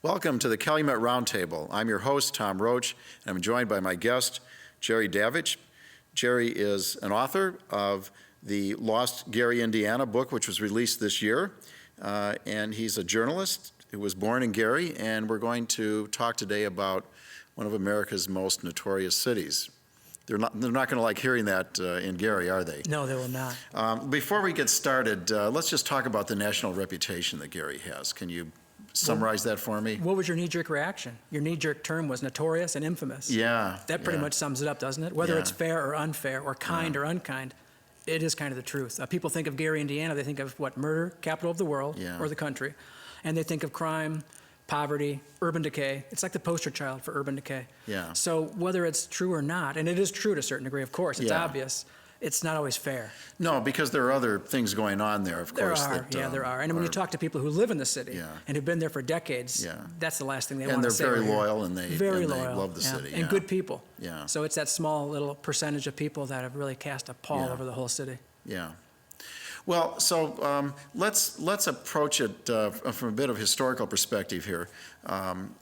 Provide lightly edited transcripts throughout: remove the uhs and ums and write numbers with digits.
Welcome to the Calumet Roundtable. I'm your host, Tom Roach, and I'm joined by my guest, Jerry Davich. Jerry is an author of the Lost Gary, Indiana book, which was released this year, and he's a journalist who was born in Gary, and we're going to talk today about one of America's most notorious cities. They're not going to like hearing that in Gary, are they? No, they will not. Before we get started, let's just talk about the national reputation that Gary has. Can you summarize that for me? What was your knee-jerk reaction? Your knee-jerk term was notorious and infamous. Yeah. That pretty much sums it up, doesn't it? Whether it's fair or unfair, or kind or unkind, it is kind of the truth. People think of Gary, Indiana, they think of what? Murder, capital of the world, or the country. And they think of crime, poverty, urban decay. It's like the poster child for urban decay. Yeah. So whether it's true or not, and it is true to a certain degree, of course, it's obvious, it's not always fair. No, because there are other things going on there, of course. There are. And when you talk to people who live in the city and have been there for decades, that's the last thing they want to say. And they're very loyal, and they love the city. And good people. Yeah. So it's that small little percentage of people that have really cast a pall over the whole city. Yeah. Well, so let's approach it from a bit of historical perspective here.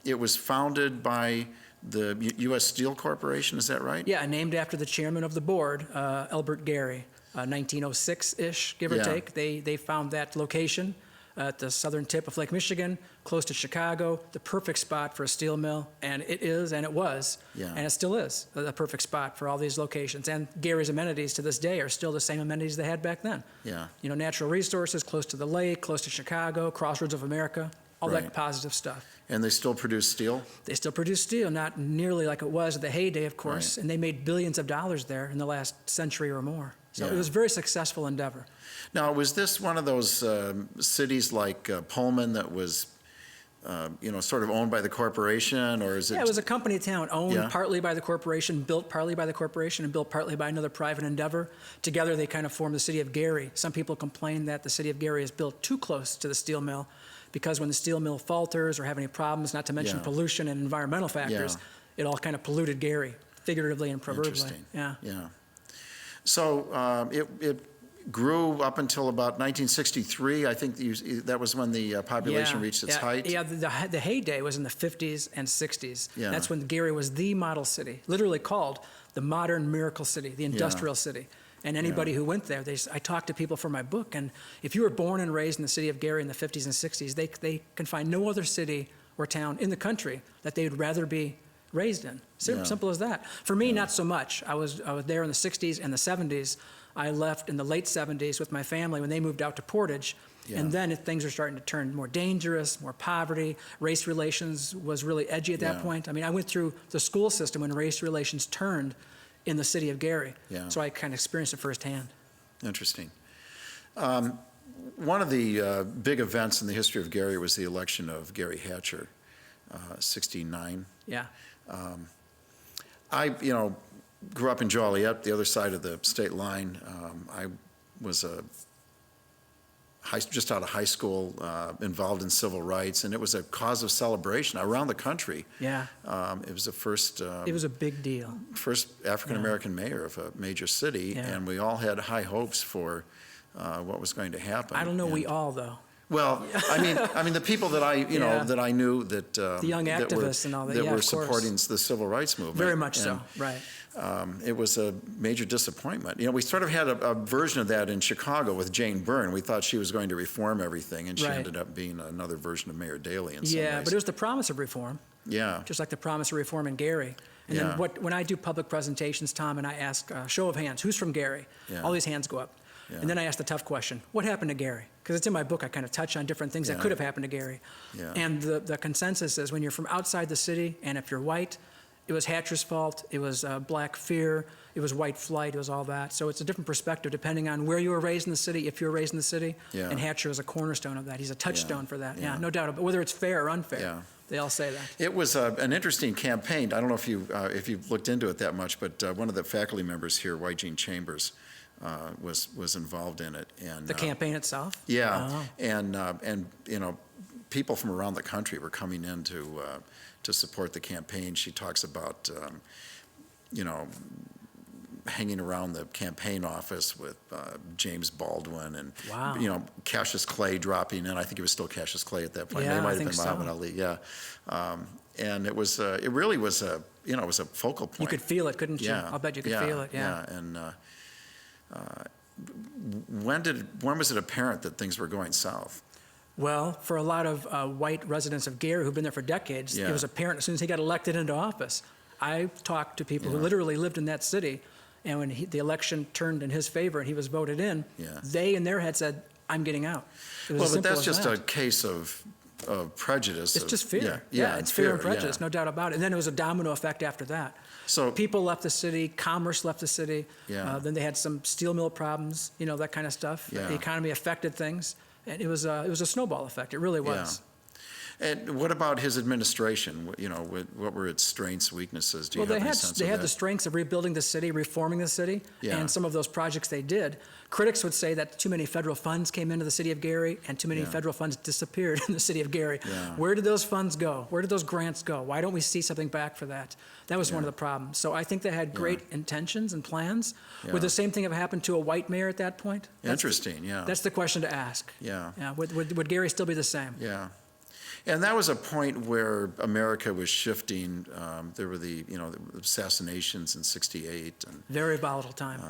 It was founded by the U.S. Steel Corporation, is that right? Yeah, named after the chairman of the board, Elbert Gary, 1906-ish, give or take. They found that location at the southern tip of Lake Michigan, close to Chicago, the perfect spot for a steel mill, and it is, and it was, and it still is, the perfect spot for all these locations. And Gary's amenities to this day are still the same amenities they had back then. Yeah. You know, natural resources, close to the lake, close to Chicago, crossroads of America, all that positive stuff. And they still produce steel? They still produce steel, not nearly like it was at the heyday, of course, and they made billions of dollars there in the last century or more. So it was a very successful endeavor. Now, was this one of those cities like Pullman that was, sort of owned by the corporation, or is it? Yeah, it was a company town, owned partly by the corporation, built partly by the corporation, and built partly by another private endeavor. Together, they kind of formed the city of Gary. Some people complain that the city of Gary is built too close to the steel mill, because when the steel mill falters or have any problems, not to mention pollution and environmental factors, it all kind of polluted Gary, figuratively and proverbially. Yeah. So it grew up until about 1963. I think that was when the population reached its height. Yeah, the heyday was in the 50s and 60s. Yeah. That's when Gary was the model city, literally called the modern miracle city, the industrial city. And anybody who went there, I talked to people for my book, and if you were born and raised in the city of Gary in the 50s and 60s, they can find no other city or town in the country that they would rather be raised in. Simple as that. For me, not so much. I was there in the 60s and the 70s. I left in the late 70s with my family when they moved out to Portage, and then things are starting to turn more dangerous, more poverty. Race relations was really edgy at that point. I mean, I went through the school system when race relations turned in the city of Gary. So I kind of experienced it firsthand. Interesting. One of the big events in the history of Gary was the election of Gary Hatcher, 69. Yeah. I grew up in Joliet, the other side of the state line. I was just out of high school, involved in civil rights, and it was a cause of celebration around the country. Yeah. It was the first. It was a big deal. First African-American mayor of a major city, and we all had high hopes for what was going to happen. I don't know, we all, though. Well, I mean, the people that I knew that the young activists and all that, were supporting the civil rights movement. Very much so, right. It was a major disappointment. We sort of had a version of that in Chicago with Jane Byrne. We thought she was going to reform everything, and she ended up being another version of Mayor Daley in some ways. Yeah, but it was the promise of reform. Yeah. Just like the promise of reform in Gary. And then when I do public presentations, Tom, and I ask show of hands, who's from Gary? All these hands go up. And then I ask the tough question, what happened to Gary? Because it's in my book, I kind of touch on different things that could have happened to Gary. And the consensus is when you're from outside the city, and if you're white, it was Hatcher's fault, it was black fear, it was white flight, it was all that. So it's a different perspective depending on where you were raised in the city, if you were raised in the city. And Hatcher is a cornerstone of that. He's a touchstone for that. Yeah, no doubt about it. Whether it's fair or unfair, they all say that. It was an interesting campaign. I don't know if you've looked into it that much, but one of the faculty members here, Gene Chambers, was involved in it. And the campaign itself? Yeah, and people from around the country were coming in to support the campaign. She talks about hanging around the campaign office with James Baldwin and, Wow. Cassius Clay dropping in. I think it was still Cassius Clay at that point. Yeah, It might I have think been so. Muhammad Ali, yeah. And it was, it really was it was a focal point. You could feel it, couldn't you? Yeah. I'll bet you could feel it, yeah. And when was it apparent that things were going south? Well, for a lot of white residents of Gary who've been there for decades, Yeah. it was apparent as soon as he got elected into office. I talked to people who literally lived in that city, and when the election turned in his favor and he was voted in, they in their head said, I'm getting out. It was as Well, but simple that's as just that. a case of prejudice. It's just fear. It's fear and prejudice, no doubt about it. And then it was a domino effect after that. So People left the city, commerce left the city. Yeah. Then they had some steel mill problems, that kind of stuff. Yeah. The economy affected things. And it was a snowball effect. It really was. And what about his administration? What were its strengths, weaknesses? Do you have any sense they of had that? the strengths of rebuilding the city, reforming the city, Yeah. and some of those projects they did. Critics would say that too many federal funds came into the city of Gary and too many federal funds disappeared in the city of Gary. Yeah. Where did those funds go? Where did those grants go? Why don't we see something back for that? That was one of the problems. So I think they had great intentions and plans. Yeah. Would the same thing have happened to a white mayor at that point? Interesting, yeah. That's the question to ask. Yeah. Would Gary still be the same? Yeah. And that was a point where America was shifting. There were the assassinations in '68 and Very volatile time.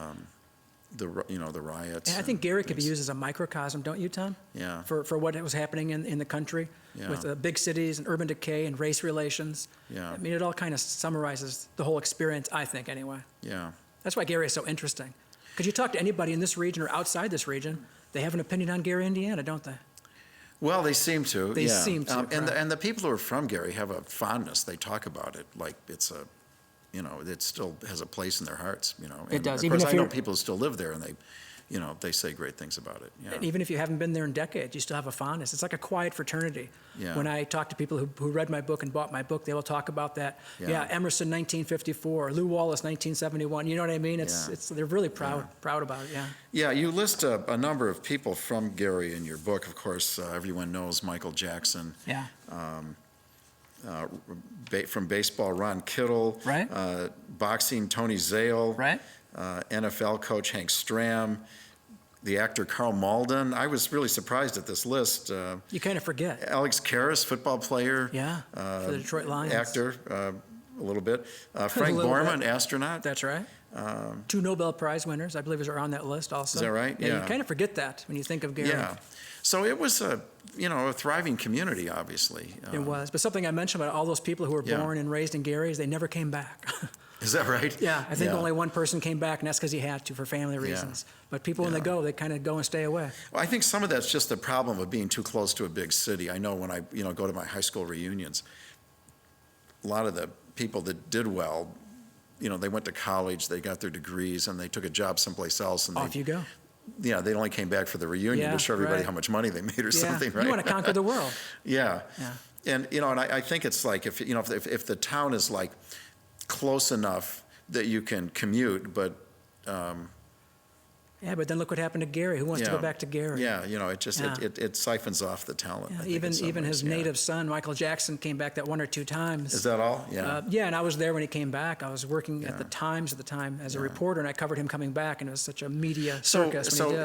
the riots. And I think Gary could be things. used as a microcosm, don't you, Tom? Yeah. For what was happening in the country Yeah. with big cities and urban decay and race relations. Yeah. I mean, it all kind of summarizes the whole experience, I think, anyway. Yeah. That's why Gary is so interesting. Because you talk to anybody in this region or outside this region, they have an opinion on Gary, Indiana, don't they? Well, they seem to. They seem to, and correct. the people who are from Gary have a fondness. They talk about it like it's it still has a place in their hearts. And It does, Of even course, if I know you're- people who still live there, and they say great things about it. Yeah. And even if you haven't been there in decades, you still have a fondness. It's like a quiet fraternity. Yeah. When I talk to people who read my book and bought my book, they will talk about that. Yeah. Emerson, 1954, Lew Wallace, 1971. You know what I mean? Yeah. They're really proud about it, yeah. Yeah, you list a number of people from Gary in your book. Of course, everyone knows Michael Jackson. Yeah. From baseball, Ron Kittle. Right. Boxing, Tony Zale. Right. NFL coach Hank Stram. The actor Carl Malden. I was really surprised at this list. You kind of forget. Alex Karras, football player. Yeah, for the Detroit Lions. Actor, a little bit. Frank little Borman, bit. astronaut. That's right. 2 Nobel Prize winners, I believe, are on that list also. Is that right? Yeah. Yeah. You kind of forget that when you think of Gary. Yeah. So it was a thriving community, obviously. It was. But something I mentioned about all those people who were Yeah. born and raised in Gary is they never came back. Is that right? Yeah, I think only one person came back, and that's because he had to for family reasons. But people, when they go, they kind of go and stay away. Well, I think some of that's just the problem of being too close to a big city. I know when I go to my high school reunions, a lot of the people that did well, they went to college, they got their degrees, and they took a job someplace else. And Off you go. they only came back for the reunion Yeah, to show everybody right. how much money they made or something, right? You want to conquer the world. Yeah. Yeah. And I think it's like if the town is like close enough that you can commute, but Yeah, but then look what happened to Gary. Who wants to go Yeah. back to Gary? yeah, it just Yeah. it siphons off the talent. I think, in some Even ways, his native son, Michael Jackson, came back that 1 or 2 times. Is that all? Yeah. Yeah, and I was there when he came back. I was working at the Times at the time as a reporter, and I covered him coming back, and it was such a media circus when he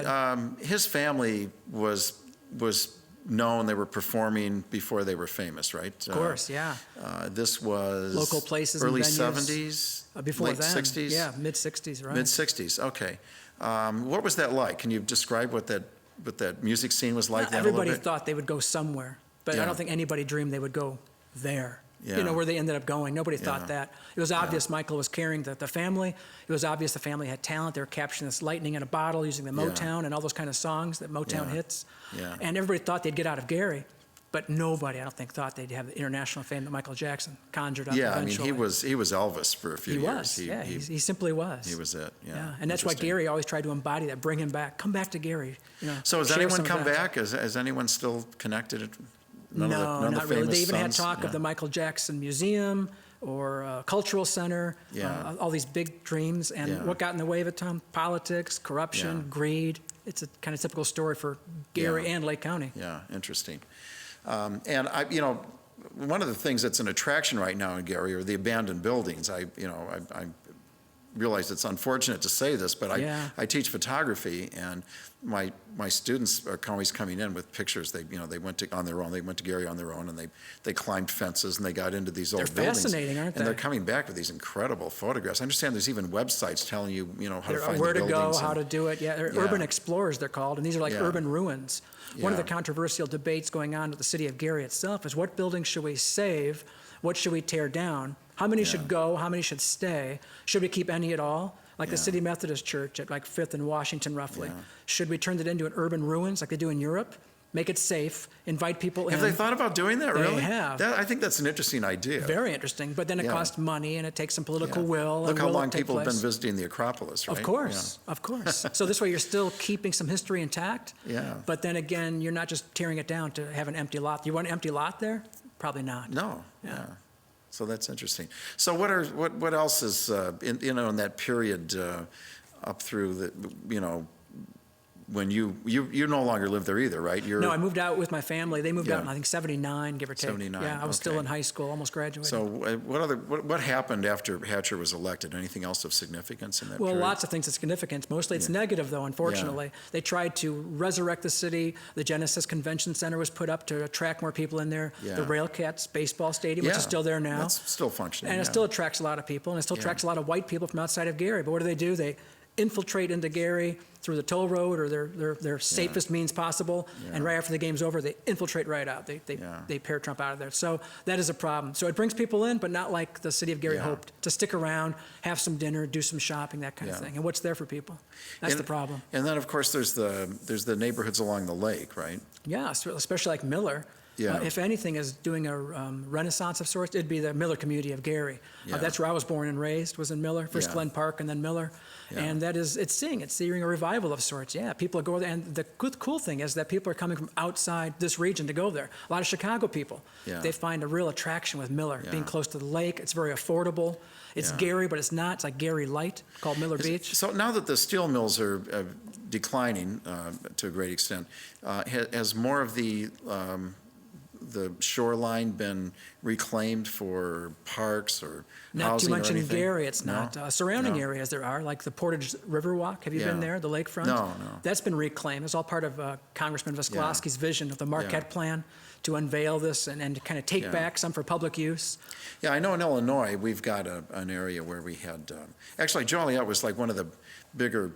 did. His family was known. They were performing before they were famous, right? Of course, yeah. This was Local places and early venues. 70s, Before late then, 60s. yeah, mid-60s, right? Mid 60s. Okay. What was that like? Can you describe what that music scene was like? Not then a little everybody bit? thought they would go somewhere, but I Yeah. don't think anybody dreamed they would go there. Yeah. Where they ended up going. Nobody thought Yeah. that. It was obvious Michael was carrying the family. It was obvious the family had talent. They were capturing this lightning in a bottle using the Motown and all those kind of songs that Motown Yeah. hits. Yeah. And everybody thought they'd get out of Gary, but nobody, I don't think, thought they'd have the international fame that Michael Jackson conjured up Yeah, eventually. I mean, he was Elvis for a few He years. was, he simply was. He was it, yeah. Yeah, and that's why Interesting. Gary always tried to embody that, bring him back, come back to Gary. So has share anyone some of come that. back? Has anyone still connected? None No, of the not really. famous They even had sons? talk Yeah. of the Michael Jackson Museum or Cultural Center, Yeah. all these big dreams. And Yeah. what got in the way of it, Tom? Politics, corruption, Yeah. greed. It's a kind of typical story for Gary Yeah. and Lake County. Yeah, interesting. And one of the things that's an attraction right now in Gary are the abandoned buildings. realize it's unfortunate to say this, but Yeah. I teach photography, and my students are always coming in with pictures. They went on their own. They went to Gary on their own, and they climbed fences, and they got into these old buildings. They're fascinating, aren't they? And they're coming back with these incredible photographs. I understand there's even websites telling you, how to find where the to buildings. go, how to do it. Yeah, they're urban explorers, they're called, and these are like Yeah. urban ruins. One of the Yeah. controversial debates going on with the city of Gary itself is what buildings should we save, what should we tear down, how many should go, how many should stay, should we keep any at all? Like the Yeah. City Methodist Church at like 5th and Washington, roughly. Yeah. Should we turn it into an urban ruins like they do in Europe? Make it safe, invite people in. Have they thought about doing that, They really? have. I think that's an interesting idea. Very interesting, but then it Yeah. costs money and it takes some political Yeah. will. Look and how will it long take people have been place? visiting the Acropolis, right? Of course, of course. So this way you're still keeping some history intact. Yeah. But then again, you're not just tearing it down to have an empty lot. You want an empty lot there? Probably not. No. Yeah. So that's interesting. So what else is in that period up through the when you no longer live there either, right? No, I moved out with my family. They moved out in, Yeah. I think, 79, give or take. 79, Yeah, I was still okay. in high school, almost graduated. So what happened after Hatcher was elected? Anything else of significance in that Well, period? lots of things of significance. Mostly it's negative, though, unfortunately. They tried to resurrect the city. The Genesis Convention Center was put up to attract more people in there. Yeah. The Railcats baseball stadium, which Yeah. is still there now. That's still functioning. And it yeah. still attracts a lot of people, and it still attracts a lot of white people from outside of Gary. But what do? They infiltrate into Gary through the toll road or their safest means possible, and right after the game's over, they infiltrate right out. They pair Trump out of there. So that is a problem. So it brings people in, but not like the city of Gary hoped, to stick around, have some dinner, do some shopping, that kind of thing. And what's there for people? That's the problem. And then, of course, there's the neighborhoods along the lake, right? Yeah, especially like Miller. Yeah. If anything is doing a renaissance of sorts, it'd be the Miller community of Gary. Yeah. That's where I was born and raised, was in Miller. First Yeah. Glen Park and then Miller. Yeah. And it's seeing a revival of sorts. Yeah, people go there. And the cool thing is that people are coming from outside this region to go there. A lot of Chicago people. Yeah. They find a real attraction with Miller, Yeah. being close to the lake. It's very affordable. It's Yeah. Gary, but it's not. It's like Gary Light, called Miller Beach. So now that the steel mills are declining to a great extent, has more of the shoreline been reclaimed for parks or Not housing too or much in anything? Gary, it's No? not. Surrounding No. areas there are, like the Portage River Walk. Have you been Yeah. there, the lakefront? No. That's been reclaimed. It's all part of Congressman Visklosky's vision of the Marquette Plan to unveil this and to kind of take back some for public use. Yeah, I know in Illinois, we've got an area where we had, actually Joliet was like one of the bigger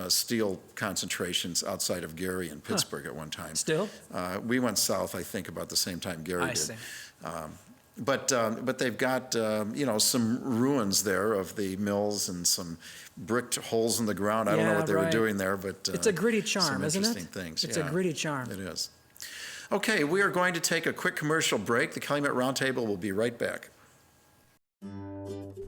steel concentrations outside of Gary and Pittsburgh at one time. Still? We went south, I think, about the same time Gary I did. see. But they've got, some ruins there of the mills and some bricked holes in the ground. I don't know Yeah, what they were right. doing there, but It's a gritty some charm, isn't it? interesting things. It's a gritty charm. It is. Okay, we are going to take a quick commercial break. The Calumet Roundtable will be right back.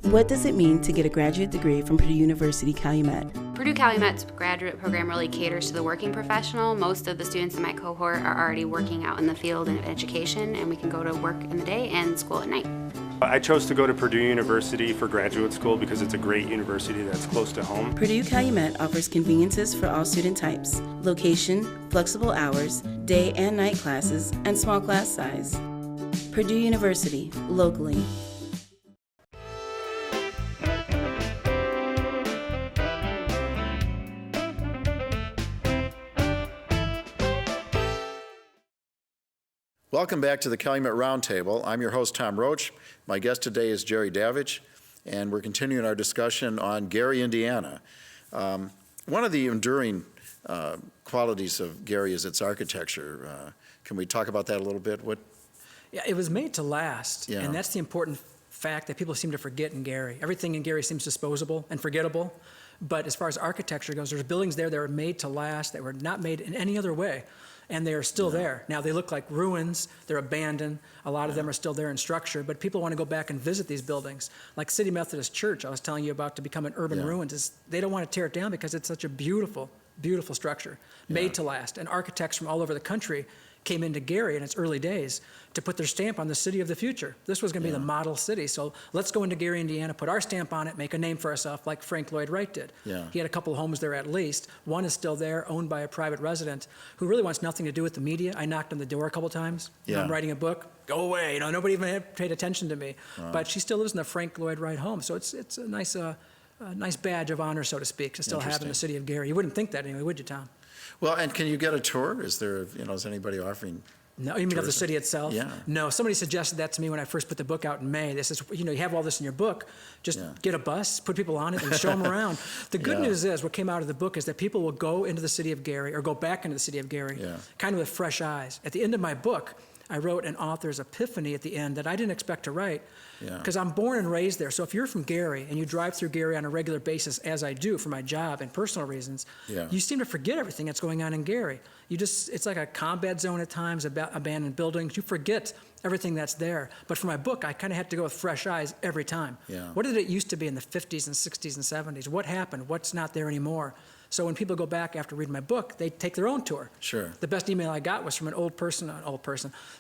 What does it mean to get a graduate degree from Purdue University Calumet? Purdue Calumet's graduate program really caters to the working professional. Most of the students in my cohort are already working out in the field in education, and we can go to work in the day and school at night. I chose to go to Purdue University for graduate school because it's a great university that's close to home. Purdue Calumet offers conveniences for all student types, location, flexible hours, day and night classes, and small class size. Purdue University, locally. Welcome back to the Calumet Roundtable. I'm your host, Tom Roach. My guest today is Jerry Davich, and we're continuing our discussion on Gary, Indiana. One of the enduring qualities of Gary is its architecture. Can we talk about that a little bit? Yeah, it was made to last, Yeah. and that's the important fact that people seem to forget in Gary. Everything in Gary seems disposable and forgettable, but as far as architecture goes, there's buildings there that were made to last, that were not made in any other way, and they are still there. Now, they look like ruins, they're abandoned, a lot of them are still there in structure, but people want to go back and visit these buildings. Like City Methodist Church, I was telling you about, to become an urban ruin, they don't want to tear it down because it's such a beautiful, beautiful structure, made to last, and architects from all over the country came into Gary in its early days to put their stamp on the city of the future. This was going to be the model city. So let's go into Gary, Indiana, put our stamp on it, make a name for ourselves like Frank Lloyd Wright did. Yeah. He had a couple of homes there at least. One is still there, owned by a private resident who really wants nothing to do with the media. I knocked on the door a couple times. Yeah. I'm writing a book. Go away. Nobody even paid attention to me. But she still lives in the Frank Lloyd Wright home. So it's a nice nice badge of honor, so to speak, to still have in the Interesting. city of Gary. You wouldn't think that anyway, would you, Tom? Well, and can you get a tour? Is there, is anybody offering? No, you mean of the Tourism. city itself? Yeah. No, somebody suggested that to me when I first put the book out in May. They says, you have all this in your book, just Yeah. get a bus, put people on it, and show them around. The good Yeah. news is, what came out of the book is that people will go into the city of Gary, or go back into the city of Gary, Yeah. kind of with fresh eyes. At the end of my book, I wrote an author's epiphany at the end that I didn't expect to write, Yeah. because I'm born and raised there. So if you're from Gary and you drive through Gary on a regular basis, as I do for my job and personal reasons, Yeah. you seem to forget everything that's going on in Gary. It's like a combat zone at times, abandoned buildings. You forget everything that's there. But for my book, I kind of have to go with fresh eyes every time. Yeah. What did it used to be in the 50s and 60s and 70s? What happened? What's not there anymore? So when people go back after reading my book, they take their own tour. Sure. The best email I got was from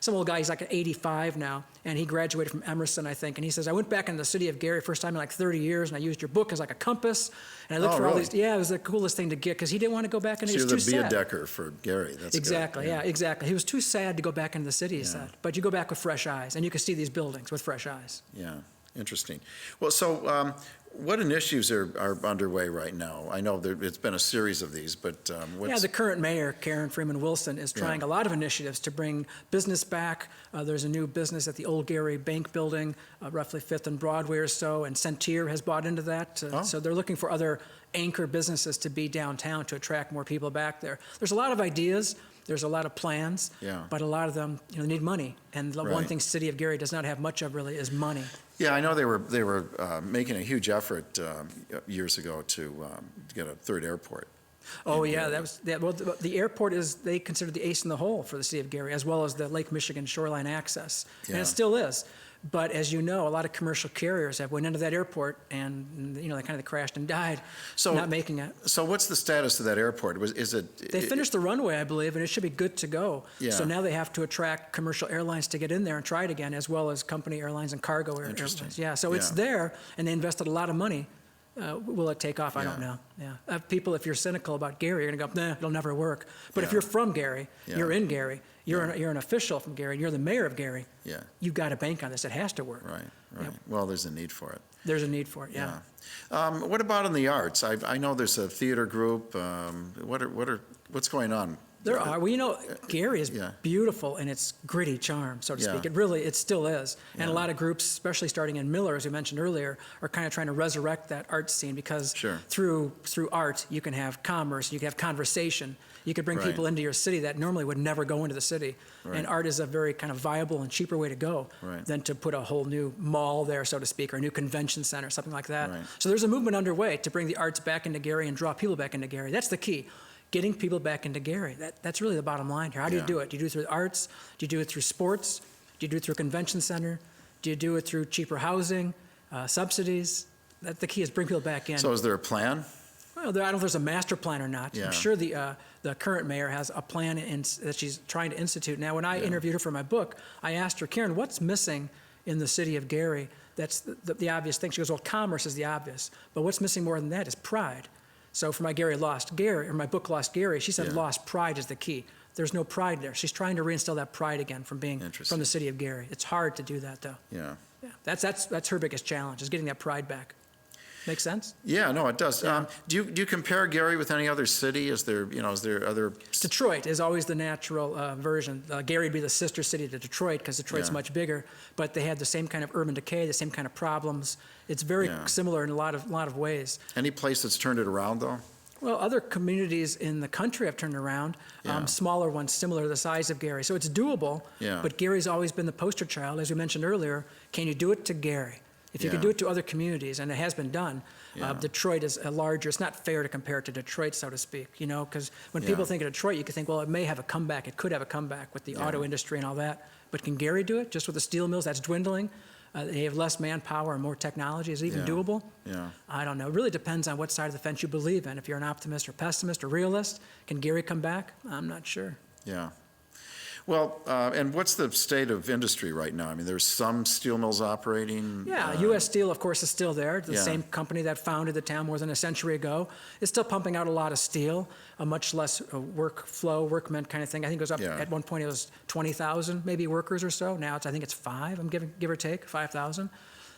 some old guy, he's like 85 now, and he graduated from Emerson, I think, and he says, I went back into the city of Gary first time in like 30 years, and I used your book as like a compass, and I looked Oh, for all really? these, it was the coolest thing to get, because he didn't want to go back, and So he you're was the too sad. Decker for Gary. That's Exactly, good. yeah, exactly. He was too sad to go back into the city, he said. But you go back with fresh eyes, and you can see these buildings with fresh eyes. Yeah, interesting. Well, so what initiatives are underway right now? I know it's been a series of these, but Yeah, the current mayor, Karen Freeman Wilson, is trying Yeah. a lot of initiatives to bring business back. There's a new business at the Old Gary Bank Building, roughly 5th and Broadway or so, and Centir has bought into that. Oh. So they're looking for other anchor businesses to be downtown to attract more people back there. There's a lot of ideas. There's a lot of plans, Yeah. but a lot of them need money. And the one Right. thing City of Gary does not have much of really is money. Yeah, I know they were making a huge effort years ago to get a third airport. Oh, in yeah, Gary. well, the airport they consider the ace in the hole for the city of Gary, as well as the Lake Michigan shoreline access. And Yeah. it still is. But as you know, a lot of commercial carriers have went into that airport and, they kind of crashed and died, So- not making it. So what's the status of that airport? Is it? They finished the runway, I believe, and it should be good to go. Yeah. So now they have to attract commercial airlines to get in there and try it again, as well as company airlines and cargo Interesting. airlines. Yeah, so it's Yeah. there, and they invested a lot of money. Will it take off? I don't Yeah. know. Yeah, people, if you're cynical about Gary, you're gonna go, nah, it'll never work. But if Yeah. you're from Gary, Yeah. you're in Gary, you're an official from Gary, and you're the mayor of Gary, Yeah, you've got to bank on this. It has to work. right. Yep. Well, there's a need for it. There's a need for it. Yeah. What about in the arts? I know there's a theater group. What's going on? There are. Well, Gary is Yeah. beautiful in its gritty charm, so to Yeah. speak. It still is. And a lot of groups, especially starting in Miller, as we mentioned earlier, are kind of trying to resurrect that art scene, because Sure. through art, you can have commerce, you can have conversation. You could bring Right. people into your city that normally would never go into the city. Right. And art is a very kind of viable and cheaper way to go Right. than to put a whole new mall there, so to speak, or a new convention center, something like that. Right. So there's a movement underway to bring the arts back into Gary and draw people back into Gary. That's the key. Getting people back into Gary. That's really the bottom line here. How do you Yeah. do it? Do you do it through the arts? Do you do it through sports? Do you do it through a convention center? Do you do it through cheaper housing, subsidies? The key is bring people back in. So is there a plan? Well, I don't know if there's a master plan or not. Yeah. I'm sure the current mayor has a plan that she's trying to institute. Now, when I interviewed her for my book, I asked her, Karen, what's missing in the city of Gary? That's the obvious thing. She goes, well, commerce is the obvious. But what's missing more than that is pride. So for my my book Lost Gary, she said Yeah. lost pride is the key. There's no pride there. She's trying to reinstill that pride again from being Interesting. from the city of Gary. It's hard to do that, though. Yeah. Yeah, that's her biggest challenge, is getting that pride back. Make sense? Yeah, no, it does. Yeah. Do you compare Gary with any other city? Is there other? Detroit is always the natural version. Gary would be the sister city to Detroit, because Detroit's Yeah. much bigger, but they had the same kind of urban decay, the same kind of problems. It's very Yeah. similar in a lot of ways. Any place that's turned it around, though? Well, other communities in the country have turned around, Yeah. smaller ones similar to the size of Gary. So it's doable, Yeah. but Gary's always been the poster child, as we mentioned earlier. Can you do it to Gary? If you can Yeah. do it to other communities, and it has been done, Yeah. Detroit is it's not fair to compare it to Detroit, so to speak, because when Yeah. people think of Detroit, you could think, well, it may have a comeback. It could have a comeback with the Yeah. auto industry and all that. But can Gary do it? Just with the steel mills, that's dwindling. They have less manpower and more technology. Is it even Yeah. doable? Yeah. I don't know. It really depends on what side of the fence you believe in. If you're an optimist or pessimist or realist, can Gary come back? I'm not sure. Yeah. Well, and what's the state of industry right now? I mean, there's some steel mills operating. Yeah, U.S. Steel, of course, is still there. The Yeah. same company that founded the town more than a century ago is still pumping out a lot of steel, a much less workmen kind of thing. I think it was up Yeah. at one point. It was 20,000 maybe workers or so. Now I think it's 5. Give or take 5,000.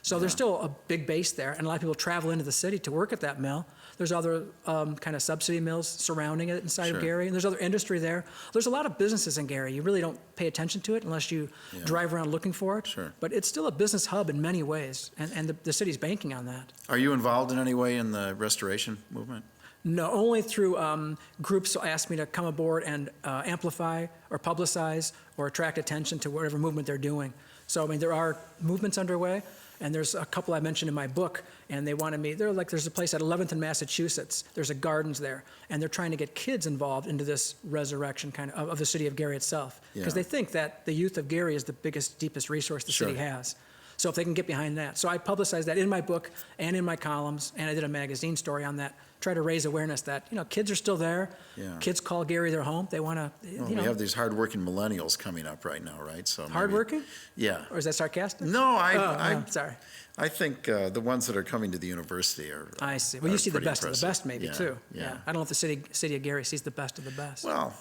So there's still a big base there, and a lot of people travel into the city to work at that mill. There's other kind of subsidy mills surrounding it inside of Gary, and there's other industry there. There's a lot of businesses in Gary. You really don't pay attention to it unless you drive around looking for it. Sure. But it's still a business hub in many ways, and the city's banking on that. Are you involved in any way in the restoration movement? No, only through groups will ask me to come aboard and amplify or publicize or attract attention to whatever movement they're doing. So, I mean, there are movements underway, and there's a couple I mentioned in my book, and they wanted me, there's a place at 11th in Massachusetts, there's a gardens there, and they're trying to get kids involved into this resurrection kind of the city of Gary itself, because they think that the youth of Gary is the biggest, deepest resource the city has. So if they can get behind that. So I publicized that in my book and in my columns, and I did a magazine story on that, try to raise awareness that, kids are still there. Yeah. Kids call Gary their home. They want to, We have these hardworking millennials coming up right now, right? So hardworking? Yeah. Or is that sarcastic? No, sorry. I think the ones that are coming to the university are. I see. Well, you see the pretty best of the impressive. best, maybe too. Yeah. I don't know if the city of Gary sees the best of the best. Well,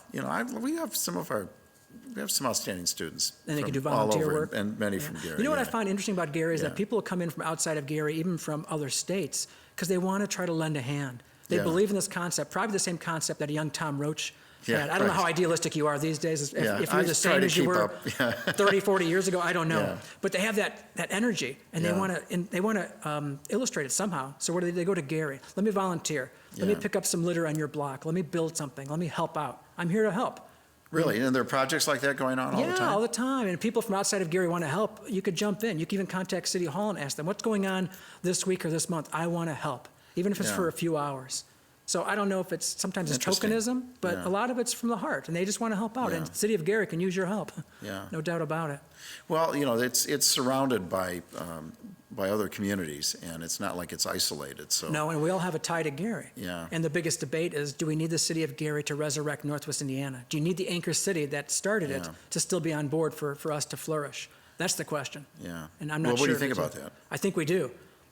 we have some outstanding students. And they can do from all volunteer over, work. and many from Gary. You know what I find interesting about Gary is Yeah. that people come in from outside of Gary, even from other states, because they want to try to lend a hand. They Yeah. believe in this concept, probably the same concept that a young Tom Roach had. I don't know right. how idealistic you are these days, if Yeah, you're I the try same to as you keep were up. Yeah. 30, 40 years ago, I don't know. Yeah. But they have that energy, and Yeah. they want to illustrate it somehow. So where do they go to Gary? Let me volunteer. Let me Yeah. pick up some litter on your block. Let me build something. Let me help out. I'm here to help. Really? And there are projects like that going on all the time? Yeah, all the time. And people from outside of Gary want to help. You could jump in. You can even contact City Hall and ask them, what's going on this week or this month? I want to help, even if it's Yeah. for a few hours. So I don't know if sometimes it's Interesting. tokenism, but Yeah. a lot of it's from the heart, and they just want to help out. Yeah. And the City of Gary can use your help. Yeah. No doubt about it. Well, it's surrounded by other communities, and it's not like it's isolated, so. No, and we all have a tie to Gary. Yeah. And the biggest debate is, do we need the City of Gary to resurrect Northwest Indiana? Do you need the anchor city that started it Yeah. to still be on board for us to flourish? That's the question. Yeah. And I'm not Well, sure. what do you if think it's about that? I think we do.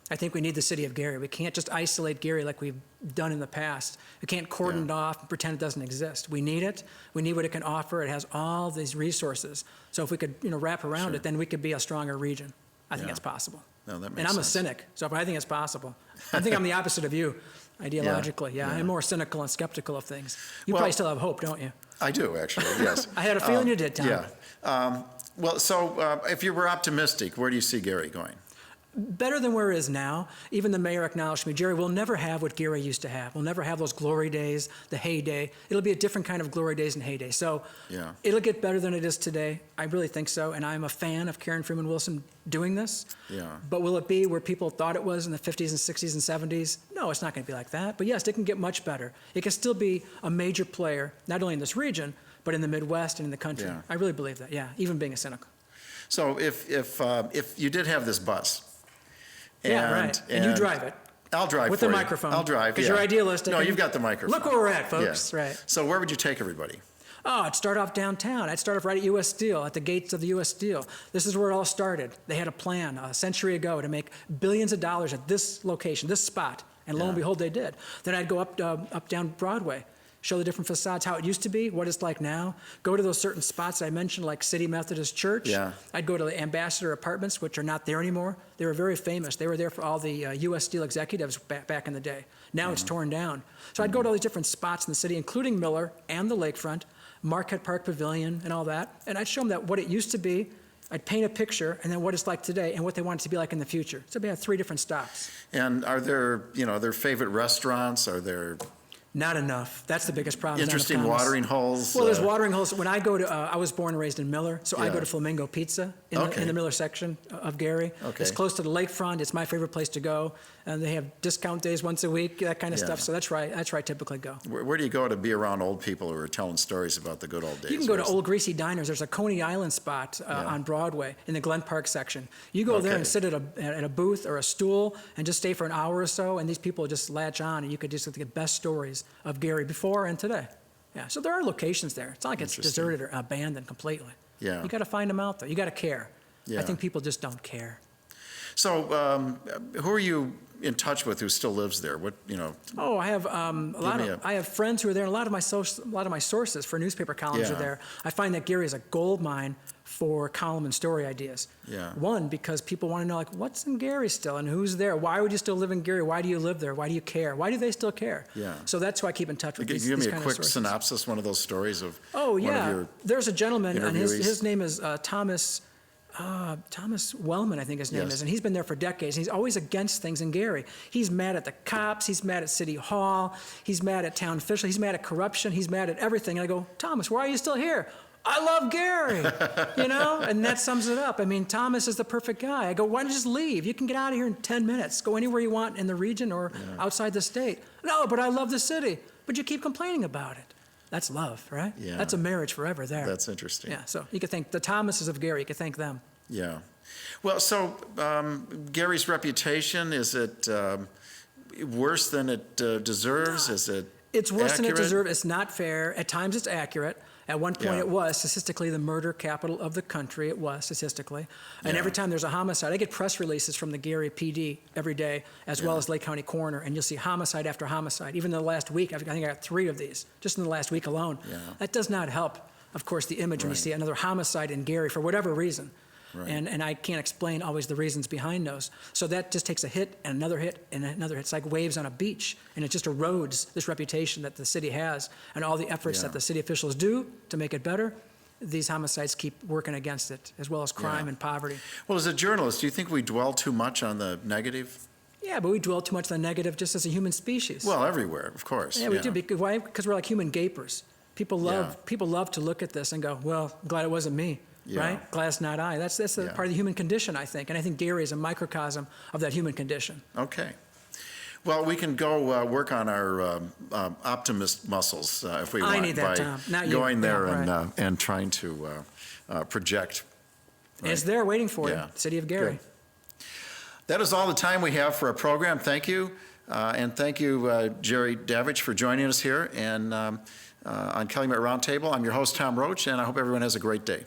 I think we need the City of Gary. We can't just isolate Gary like we've done in the past. We can't cordon it off and pretend it doesn't exist. We need it. We need what it can offer. It has all these resources. So if we could, wrap around it, then we could be a stronger region. I think Yeah. it's possible. No, that makes And I'm a sense. cynic, so I think it's possible. I think I'm the opposite of you, ideologically. Yeah, I'm more cynical and skeptical of things. You Well- probably still have hope, don't you? I do, actually, yes. I had a feeling you did, Tom. Yeah. Well, so if you were optimistic, where do you see Gary going? Better than where it is now. Even the mayor acknowledged me, Jerry, we'll never have what Gary used to have. We'll never have those glory days, the heyday. It'll be a different kind of glory days and heyday. So Yeah. it'll get better than it is today. I really think so. And I'm a fan of Karen Freeman Wilson doing this. Yeah. But will it be where people thought it was in the 50s and 60s and 70s? No, it's not going to be like that. But yes, it can get much better. It can still be a major player, not only in this region, but in the Midwest and in the country. Yeah. I really believe that, even being a cynical. So if you did have this bus. Yeah, right. And you drive it. I'll drive With for the you. microphone. I'll drive, Because yeah. you're idealistic. No, and you've got the microphone. Look where we're at, folks. Yeah. Right. So where would you take everybody? Oh, I'd start off downtown. I'd start off right at U.S. Steel, at the gates of the U.S. Steel. This is where it all started. They had a plan a century ago to make billions of dollars at this location, this spot. And lo and Yeah. behold, they did. Then I'd go up down Broadway, show the different facades, how it used to be, what it's like now. Go to those certain spots that I mentioned, like City Methodist Church. Yeah. I'd go to the Ambassador Apartments, which are not there anymore. They were very famous. They were there for all the U.S. Steel executives back in the day. Now it's torn down. So I'd go to all these different spots in the city, including Miller and the lakefront, Marquette Park Pavilion and all that. And I'd show them that what it used to be, I'd paint a picture, and then what it's like today and what they want it to be like in the future. So we have 3 different stops. And are there, their favorite restaurants? Are there Not enough. That's the biggest problem. interesting watering holes? Well, there's watering holes. When I go to, I was born and raised in Miller, so I Yeah. go to Flamingo Pizza in Okay. the Miller section of Gary. Okay. It's close to the lakefront. It's my favorite place to go. And they have discount days once a week, that kind of Yeah. stuff. So that's where I typically go. Where do you go to be around old people who are telling stories about the good old days? You can go to Where's- Old Greasy Diners. There's a Coney Island spot on Broadway in the Glen Park section. You go there Okay. and sit at a booth or a stool and just stay for an hour or so, and these people just latch on, and you could just get the best stories of Gary before and today. Yeah, so there are locations there. It's not like it's Interesting. deserted or abandoned completely. Yeah. You got to find them out, though. You got to care. Yeah. I think people just don't care. So who are you in touch with who still lives there? What, you know? Oh, I have I have friends who are there. And a lot of my sources for newspaper columns Yeah. are there. I find that Gary is a gold mine for column and story ideas. Yeah. One, because people want to know, like, what's in Gary still and who's there? Why would you still live in Gary? Why do you live there? Why do you care? Why do they still care? Yeah. So that's why I keep in touch with Give these me a kind of quick sources. synopsis, one of those stories of Oh, one yeah. of your There's a gentleman, and interviewees. his name is Thomas Wellman, I think his name Yes. is, and he's been there for decades. He's always against things in Gary. He's mad at the cops. He's mad at City Hall. He's mad at town officials. He's mad at corruption. He's mad at everything. And I go, Thomas, why are you still here? I love Gary, you know, and that sums it up. I mean, Thomas is the perfect guy. I go, why don't you just leave? You can get out of here in 10 minutes. Go anywhere you want in the region or outside the state. No, but I love the city. But you keep complaining about it. That's love, right? Yeah. That's a marriage forever there. That's interesting. Yeah, so you could thank the Thomases of Gary. You could thank them. Yeah. Well, so Gary's reputation, is it worse than it deserves? Is it It's worse than it accurate? deserves. It's not fair. At times it's accurate. At one point Yeah. it was statistically the murder capital of the country. It was statistically. And Yeah. every time there's a homicide, I get press releases from the Gary PD every day, as well as Lake County Coroner, and you'll see homicide after homicide. Even in the last week, I think I got 3 of these, just in the last week alone. Yeah. That does not help, of course, the image when you Right. see another homicide in Gary for whatever reason. Right. And I can't explain always the reasons behind those. So that just takes a hit and another hit and another hit. It's like waves on a beach, and it just erodes this reputation that the city has and all the efforts Yeah. that the city officials do to make it better. These homicides keep working against it, as well as crime Yeah. and poverty. Well, as a journalist, do you think we dwell too much on the negative? Yeah, but we dwell too much on the negative just as a human species. Well, everywhere, of course. yeah, we do. Because why? Because we're like human gapers. People love to look at this and go, well, I'm glad it wasn't me. Yeah. Right? Glad it's not I. That's a Yeah. part of the human condition, I think. And I think Gary is a microcosm of that human condition. Okay. Well, we can go work on our optimist muscles if we want. I need that, by Tom, not you. going there Yeah, and trying to project. And it's there waiting for Yeah. you, City of Gary. Good. That is all the time we have for our program. Thank you. And thank you, Jerry Davich, for joining us here and on Calumet Roundtable. I'm your host, Tom Roach, and I hope everyone has a great day.